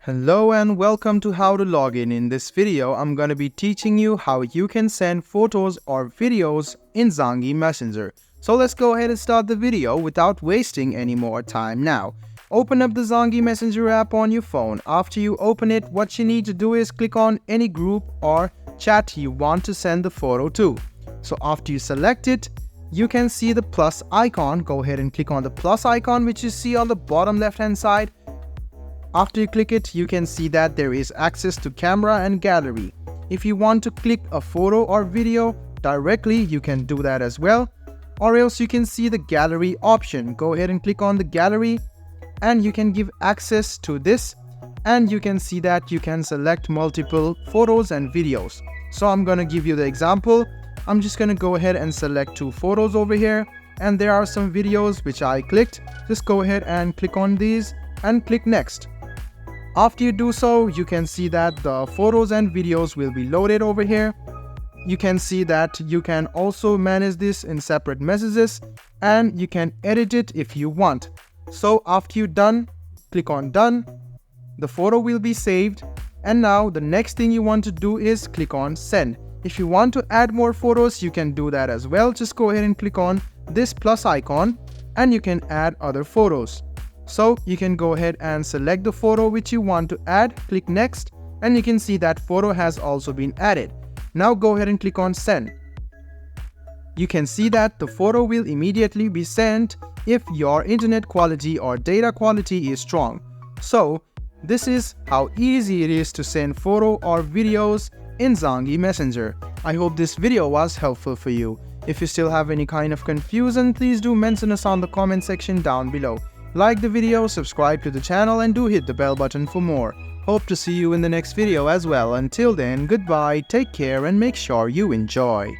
Hello and welcome to How to Login. In this video, I'm going to be teaching you how you can send photos or videos in Zangi Messenger. So let's go ahead and start the video without wasting any more time now. Open up the Zangi Messenger app on your phone. After you open it, what you need to do is click on any group or chat you want to send the photo to. So after you select it, you can see the plus icon. Go ahead and click on the plus icon which you see on the bottom left hand side. After you click it, you can see that there is access to camera and gallery. If you want to click a photo or video directly, you can do that as well. Or else you can see the gallery option. Go ahead and click on the gallery and you can give access to this, and you can see that you can select multiple photos and videos. So I'm going to give you the example. I'm just going to go ahead and select 2 photos over here, and there are some videos which I clicked. Just go ahead and click on these and click next. After you do so, you can see that the photos and videos will be loaded over here. You can see that you can also manage this in separate messages and you can edit it if you want. So after you're done, click on done. The photo will be saved, and now the next thing you want to do is click on send. If you want to add more photos, you can do that as well. Just go ahead and click on this plus icon and you can add other photos. So you can go ahead and select the photo which you want to add, click next, and you can see that photo has also been added. Now go ahead and click on send. You can see that the photo will immediately be sent if your internet quality or data quality is strong. So this is how easy it is to send photo or videos in Zangi Messenger. I hope this video was helpful for you. If you still have any kind of confusion, please do mention us on the comment section down below. Like the video, subscribe to the channel, and do hit the bell button for more. Hope to see you in the next video as well. Until then, goodbye, take care, and make sure you enjoy.